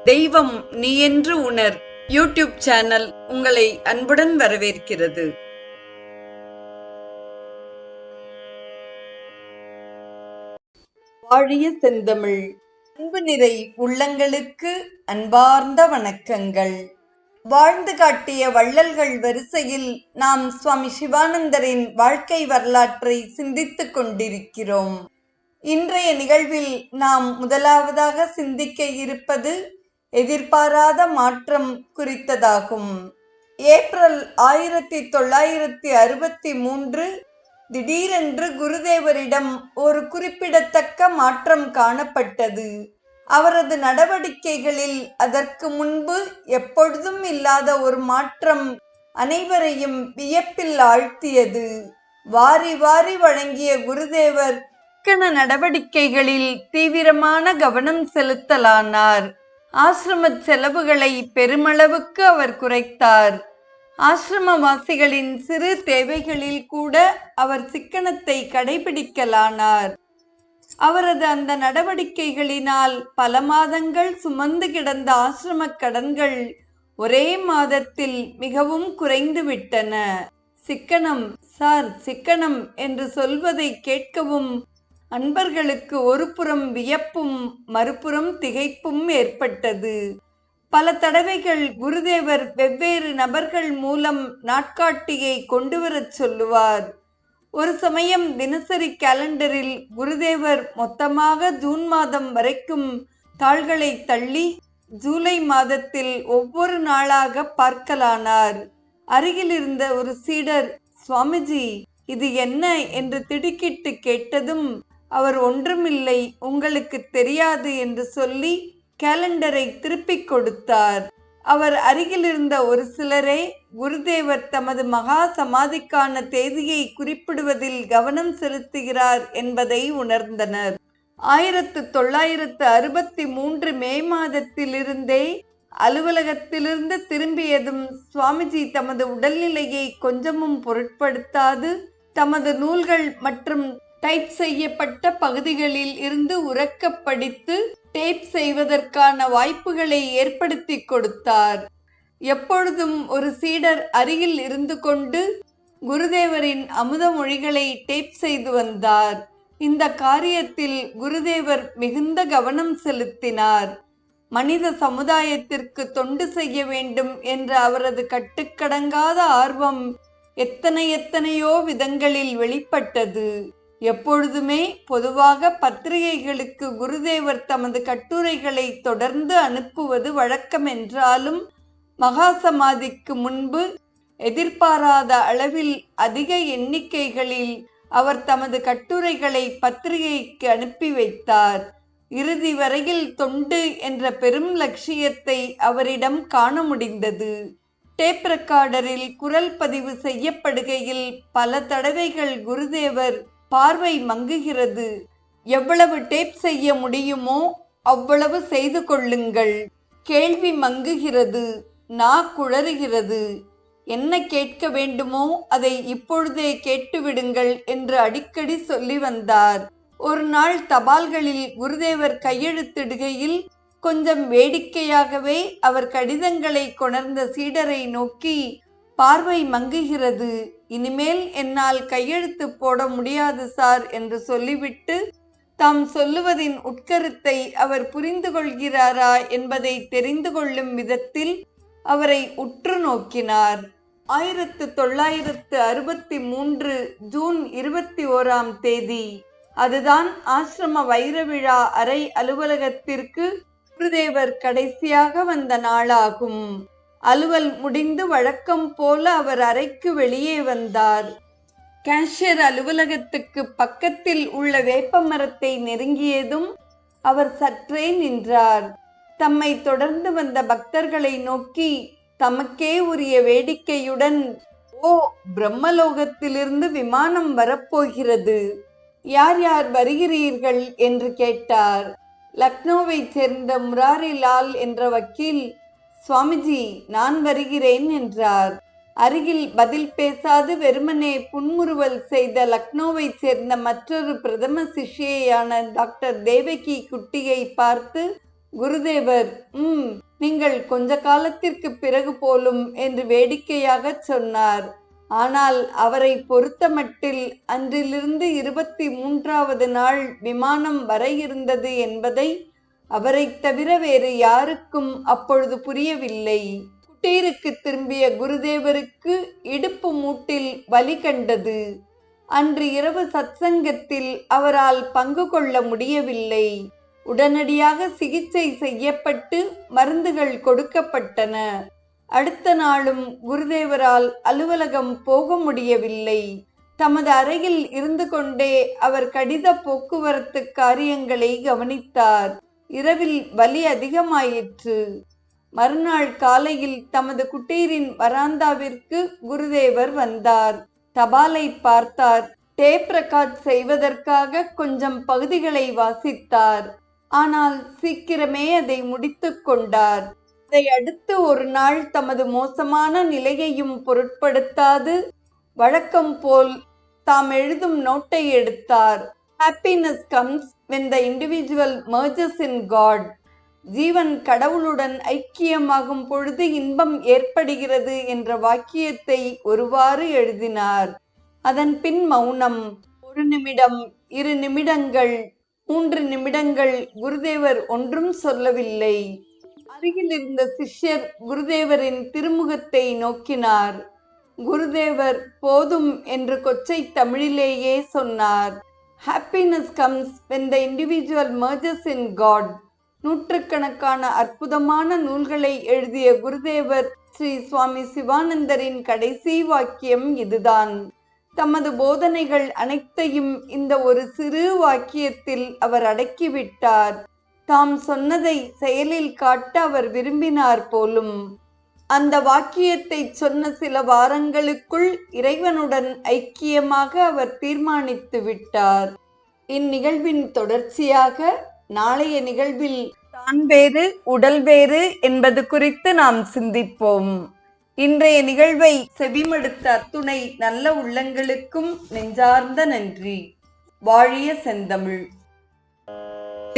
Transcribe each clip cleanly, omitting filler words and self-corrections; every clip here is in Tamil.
தெய்வம் நீ என்று உணர் யூடியூப் சேனல் உங்களை அன்புடன் வரவேற்கிறது. வாழிய செந்தமிழ். அன்பு நிறை உள்ளங்களுக்கு அன்பார்ந்த வணக்கங்கள். வாழ்ந்து காட்டிய வள்ளல்கள் வரிசையில் நாம் சுவாமி சிவானந்தரின் வாழ்க்கை வரலாற்றை சிந்தித்துக் கொண்டிருக்கிறோம். இன்றைய நிகழ்வில் நாம் முதலாவதாக சிந்திக்க இருப்பது எதிர்பாராத மாற்றம் குறித்ததாகும். ஏப்ரல் 1963 திடீரென்று குருதேவரிடம் ஒரு குறிப்பிடத்தக்க மாற்றம் காணப்பட்டது. அவரது நடவடிக்கைகளில் அதற்கு முன்பு எப்பொழுதும் இல்லாத ஒரு மாற்றம் அனைவரையும் வியப்பில் ஆழ்த்தியது. வாரி வாரி வழங்கிய குருதேவர் நடவடிக்கைகளில் தீவிரமான கவனம் செலுத்தலானார். ஆசிரம செலவுகளை பெருமளவுக்கு அவர் குறைத்தார். ஆசிரமவாசிகளின் சிறு தேவைகளில் கூட அவர் சிக்கனத்தை கடைபிடிக்கலானார். அவரது அந்த நடவடிக்கைகளினால் பல மாதங்கள் சுமந்து கிடந்த ஆசிரம கடன்கள் ஒரே மாதத்தில் மிகவும் குறைந்து விட்டன. சிக்கனம் சார், சிக்கனம் என்று சொல்வதை கேட்கவும் அன்பர்களுக்கு ஒரு புறம் வியப்பும் மறுபுறம் திகைப்பும் ஏற்பட்டது. பல தடவைகள் குருதேவர் வெவ்வேறு நபர்கள் மூலம் நாட்காட்டியை கொண்டு வரச் சொல்லுவார். ஒரு சமயம் தினசரி கேலண்டரில் குருதேவர் மொத்தமாக ஜூன் மாதம் வரைக்கும் தாள்களை தள்ளி ஜூலை மாதத்தில் ஒவ்வொரு நாளாக பார்க்கலானார். அருகில் இருந்த ஒரு சீடர், சுவாமிஜி இது என்ன என்று திடுக்கிட்டு கேட்டதும் அவர் ஒன்றுமில்லை, உங்களுக்கு தெரியாது என்று சொல்லி கேலண்டரை திருப்பிக் கொடுத்தார். அவர் அருகில் இருந்த ஒரு சிலரே குருதேவர் தமது மகா சமாதிக்கான தேதியை குறிப்பிடுவதில் கவனம் செலுத்துகிறார் என்பதை உணர்ந்தனர். 1963 மே மாதத்திலிருந்தே அலுவலகத்திலிருந்து திரும்பியதும் சுவாமிஜி தமது உடல்நிலையை கொஞ்சமும் பொருட்படுத்தாது தமது நூல்கள் மற்றும் டைப் செய்யப்பட்ட பகுதிகளில் இருந்து உரக்க படித்து டேப் செய்வதற்கான வாய்ப்புகளை ஏற்படுத்தி கொடுத்தார். எப்பொழுதும் ஒரு சீடர் அருகில் இருந்து கொண்டு குருதேவரின் அமுத மொழிகளை டேப் செய்து வந்தார். இந்த காரியத்தில் குருதேவர் மிகுந்த கவனம் செலுத்தினார். மனித சமுதாயத்திற்கு தொண்டு செய்ய வேண்டும் என்ற அவரது கட்டுக்கடங்காத ஆர்வம் எத்தனையோ விதங்களில் வெளிப்பட்டது. எப்பொழுதுமே பொதுவாக பத்திரிகைகளுக்கு குருதேவர் தமது கட்டுரைகளை தொடர்ந்து அனுப்புவது வழக்கம் என்றாலும் மகா சமாதிக்கு முன்பு எதிர்பாராத அளவில் அதிக எண்ணிக்கைகளில் அவர் தமது கட்டுரைகளை பத்திரிகைக்கு அனுப்பி வைத்தார். இறுதி வரையில் தொண்டு என்ற பெரும் லட்சியத்தை அவரிடம் காண முடிந்தது. டேப் ரெக்கார்டரில் குரல் பதிவு செய்யப்படுகையில் பல தடவைகள் குருதேவர் பார்வை மங்குகிறது. எவ்வளவு டேப் செய்ய முடியுமோ அவ்வளவு செய்து கொள்ளுங்கள். கேள்வி மங்குகிறது, நா குழறுகிறது. என்ன கேட்க வேண்டுமோ அதை இப்பொழுதே கேட்டுவிடுங்கள் என்று அடிக்கடி சொல்லி வந்தார். ஒரு நாள் தபால்களில் குருதேவர் கையெழுத்திடுகையில் கொஞ்சம் வேடிக்கையாகவே அவர் கடிதங்களை கொணர்ந்த சீடரை நோக்கி, பார்வை மங்குகிறது, இனிமேல் என்னால் கையெழுத்து போட முடியாது சார் என்று சொல்லிவிட்டு தாம் சொல்லுவதின் உட்கருத்தை அவர் புரிந்து கொள்கிறாரா என்பதை தெரிந்து கொள்ளும் விதத்தில் அவரை உற்று நோக்கினார். 1963 ஜூன் 21ஆம் தேதி, அதுதான் ஆசிரம வைர விழா அறை அலுவலகத்திற்கு குருதேவர் கடைசியாக வந்த நாளாகும். அலுவல் முடிந்து வழக்கம் போல அவர் அறைக்கு வெளியே வந்தார். கேஷியர் அலுவலகத்துக்கு பக்கத்தில் உள்ள வேப்ப மரத்தை நெருங்கியதும் அவர் சற்றே நின்றார். தம்மை தொடர்ந்து வந்த பக்தர்களை நோக்கி தமக்கே உரிய வேடிக்கையுடன், ஓ, பிரம்மலோகத்திலிருந்து விமானம் வரப்போகிறது, யார் யார் வருகிறீர்கள் என்று கேட்டார். லக்னோவை சேர்ந்த முராரிலால் என்ற வக்கீல், சுவாமிஜி நான் வருகிறேன் என்றார். அருகில் பதில் பேசாது வெறுமனே புன்முறுவல் செய்த லக்னோவை சேர்ந்த மற்றொரு பிரதம சிஷ்யையான டாக்டர் தேவகி குட்டியை பார்த்து, குருதேவர் நீங்கள் கொஞ்ச காலத்திற்கு பிறகு போலும் என்று வேடிக்கையாகச் சொன்னார். ஆனால் அவரை பொறுத்தமட்டில் அன்றிலிருந்து 23வது நாள் விமானம் வர இருந்தது என்பதை அவரைத் தவிர வேறு யாருக்கும் அப்பொழுது புரியவில்லை. குட்டீருக்கு திரும்பிய குருதேவருக்கு இடுப்பு மூட்டில் வலி கண்டது. அன்று இரவு சத்சங்கத்தில் அவரால் பங்கு கொள்ள முடியவில்லை. உடனடியாக சிகிச்சை செய்யப்பட்டு மருந்துகள் கொடுக்கப்பட்டன. அடுத்த நாளும் குருதேவரால் அலுவலகம் போக முடியவில்லை. தமது அறையில் இருந்து கொண்டே அவர் கடித போக்குவரத்து காரியங்களை கவனித்தார். இரவில் வலி அதிகமாயிற்று. மறுநாள் காலையில் தமது குட்டீரின் வராந்தாவிற்கு குருதேவர் வந்தார். தபாலை பார்த்தார். டேப் ரெக்கார்ட் செய்வதற்காக கொஞ்சம் பகுதிகளை வாசித்தார். ஆனால் சீக்கிரமே அதை முடித்து கொண்டார். அதை அடுத்து ஒரு நாள் தமது மோசமான நிலையையும் பொருட்படுத்தாது வழக்கம் போல் தாம் எழுதும் நோட்டை எடுத்தார். Happiness comes when the individual merges in God. ஜீவன் கடவுளுடன் ஐக்கியமாகும் பொழுது இன்பம் ஏற்படுகிறது என்ற வாக்கியத்தை ஒருவாறு எழுதினார். அதன் பின் மௌனம். 1 நிமிடம், 2 நிமிடங்கள், 3 நிமிடங்கள் குருதேவர் ஒன்றும் சொல்லவில்லை. அருகில் இருந்த சிஷ்யர் குருதேவரின் திருமுகத்தை நோக்கினார். குருதேவர் போதும் என்று கொச்சை தமிழிலேயே சொன்னார். Happiness comes when the individual merges in God. நூற்றுக்கணக்கான அற்புதமான நூல்களை எழுதிய குருதேவர் ஸ்ரீ சுவாமி சிவானந்தரின் கடைசி வாக்கியம் இதுதான். தமது போதனைகள் அனைத்தையும் இந்த ஒரு சிறு வாக்கியத்தில் அவர் அடக்கிவிட்டார். தாம் சொன்னதை செயலில் காட்ட அவர் விரும்பினார் போலும். அந்த வாக்கியத்தை சொன்ன சில வாரங்களுக்குள் இறைவனுடன் ஐக்கியமாக அவர் தீர்மானித்து விட்டார். இந்நிகழ்வின் தொடர்ச்சியாக நாளைய நிகழ்வில் தான் வேறு உடல் வேறு என்பது குறித்து நாம் சிந்திப்போம். இன்றைய நிகழ்வை செவிமடுத்த அத்துணை நல்ல உள்ளங்களுக்கும் நெஞ்சார்ந்த நன்றி. வாழிய செந்தமிழ்.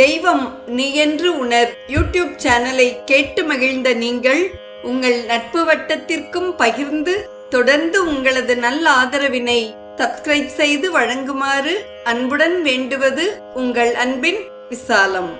தெய்வம் நீ என்று உணர் யூடியூப் சேனலை கேட்டு மகிழ்ந்த நீங்கள் உங்கள் நட்பு வட்டத்திற்கும் பகிர்ந்து தொடர்ந்து உங்களது நல்ல ஆதரவினை சப்ஸ்கிரைப் செய்து வழங்குமாறு அன்புடன் வேண்டுவது உங்கள் அன்பின் விசாலம்.